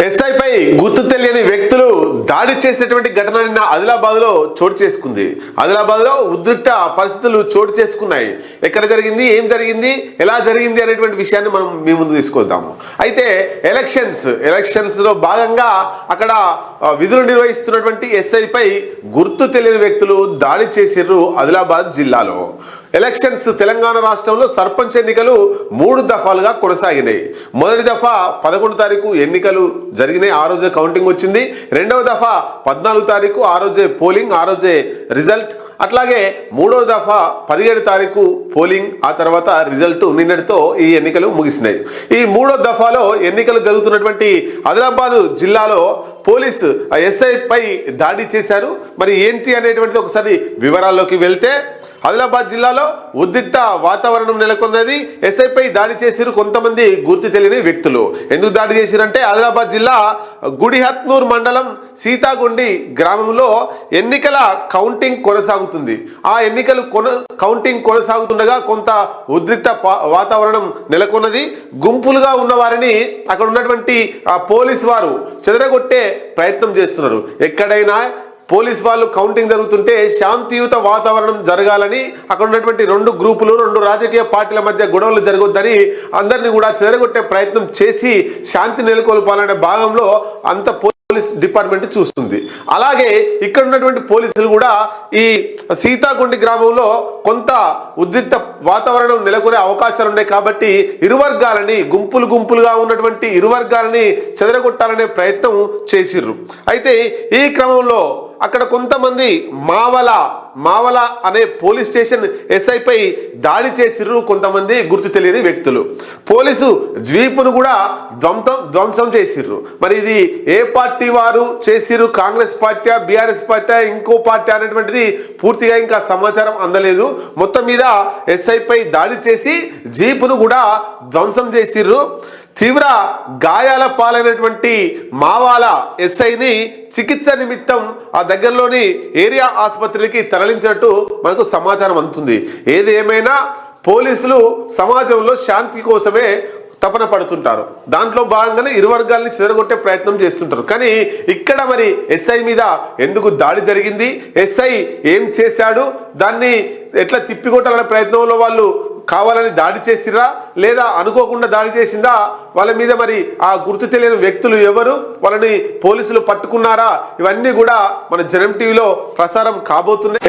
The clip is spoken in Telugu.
ఎస్ఐపై గుర్తు తెలియని వ్యక్తులు దాడి చేసినటువంటి ఘటన నిన్న ఆదిలాబాద్లో చోటు చేసుకుంది. ఆదిలాబాద్లో ఉద్రిక్త పరిస్థితులు చోటు చేసుకున్నాయి. ఎక్కడ జరిగింది, ఏం జరిగింది, ఎలా జరిగింది అనేటువంటి విషయాన్ని మనం మీ ముందు తీసుకొద్దాము. అయితే ఎలక్షన్స్లో భాగంగా అక్కడ విధులు నిర్వహిస్తున్నటువంటి ఎస్ఐపై గుర్తు తెలియని వ్యక్తులు దాడి చేసిర్రు ఆదిలాబాద్ జిల్లాలో. ఎలక్షన్స్ తెలంగాణ రాష్ట్రంలో సర్పంచ్ ఎన్నికలు 3 దఫాలుగా కొనసాగినాయి. మొదటి దఫా 11 తారీఖు ఎన్నికలు జరిగినాయి, ఆ రోజే కౌంటింగ్ వచ్చింది. రెండవ దఫా 14 తారీఖు, ఆ రోజే పోలింగ్, ఆ రోజే రిజల్ట్. అట్లాగే మూడవ దఫా 17 తారీఖు పోలింగ్, ఆ తర్వాత రిజల్ట్ నిన్నటితో ఈ ఎన్నికలు ముగిసినాయి. ఈ మూడో దఫాలో ఎన్నికలు జరుగుతున్నటువంటి ఆదిలాబాద్ జిల్లాలో పోలీసు ఎస్ఐపై దాడి చేశారు. మరి ఏంటి అనేటువంటిది ఒకసారి వివరాల్లోకి వెళ్తే, ఆదిలాబాద్ జిల్లాలో ఉద్రిక్త వాతావరణం నెలకొన్నది. ఎస్ఐపై దాడి చేసిరు కొంతమంది గుర్తు తెలియని వ్యక్తులు. ఎందుకు దాడి చేసిరంటే, ఆదిలాబాద్ జిల్లా గుడిహత్నూర్ మండలం సీతాగుండి గ్రామంలో ఎన్నికల కౌంటింగ్ కొనసాగుతుంది. ఆ ఎన్నికలు కౌంటింగ్ కొనసాగుతుండగా కొంత ఉద్రిక్త వాతావరణం నెలకొన్నది. గుంపులుగా ఉన్న వారిని అక్కడ ఉన్నటువంటి పోలీసు వారు చెదరగొట్టే ప్రయత్నం చేస్తున్నారు. ఎక్కడైనా పోలీస్ వాళ్ళు కౌంటింగ్ జరుగుతుంటే శాంతియుత వాతావరణం జరగాలని, అక్కడ ఉన్నటువంటి 2 గ్రూపులు, 2 రాజకీయ పార్టీల మధ్య గొడవలు జరగొద్దని అందరినీ కూడా చెదరగొట్టే ప్రయత్నం చేసి శాంతి నెలకొల్పాలనే భాగంలో అంత పోలీస్ డిపార్ట్మెంట్ చూస్తుంది. అలాగే ఇక్కడ ఉన్నటువంటి పోలీసులు కూడా ఈ సీతాగుండి గ్రామంలో కొంత ఉద్రిక్త వాతావరణం నెలకొనే అవకాశాలు ఉన్నాయి కాబట్టి ఇరు వర్గాలని, గుంపులుగా ఉన్నటువంటి ఇరు వర్గాలని చెదరగొట్టాలనే ప్రయత్నం చేసిర్రు. అయితే ఈ క్రమంలో అక్కడ కొంతమంది మావల అనే పోలీస్ స్టేషన్ ఎస్ఐపై దాడి చేసిర్రు కొంతమంది గుర్తు తెలియని వ్యక్తులు. పోలీసు జీపును కూడా ధ్వంసం చేసిర్రు. మరి ఇది ఏ పార్టీ వారు చేసిర్రు, కాంగ్రెస్ పార్టీ, బీఆర్ఎస్ పార్టీ, ఇంకో పార్టీ అనేటువంటిది పూర్తిగా ఇంకా సమాచారం అందలేదు. మొత్తం మీద ఎస్ఐపై దాడి చేసి జీపును కూడా ధ్వంసం చేసిర్రు. తీవ్ర గాయాల పాలైనటువంటి మావాల ఎస్ఐని చికిత్స నిమిత్తం ఆ దగ్గరలోని ఏరియా ఆసుపత్రికి తరలించినట్టు మనకు సమాచారం అందుతుంది. ఏది ఏమైనా పోలీసులు సమాజంలో శాంతి కోసమే తపన పడుతుంటారు. దాంట్లో భాగంగానే ఇరు వర్గాల్ని చెదరగొట్టే ప్రయత్నం చేస్తుంటారు. కానీ ఇక్కడ మరి ఎస్ఐ మీద ఎందుకు దాడి జరిగింది, ఎస్ఐ ఏం చేశాడు, దాన్ని ఎట్లా తిప్పికొట్టాలనే ప్రయత్నంలో వాళ్ళు కావాలని దాడి చేసిరా, లేదా అనుకోకుండా దాడి చేసిందా, వాళ్ళ మీద మరి ఆ గుర్తు తెలియని వ్యక్తులు ఎవరు, వాళ్ళని పోలీసులు పట్టుకున్నారా, ఇవన్నీ కూడా మన జనం టీవీలో ప్రసారం కాబోతున్నాయి.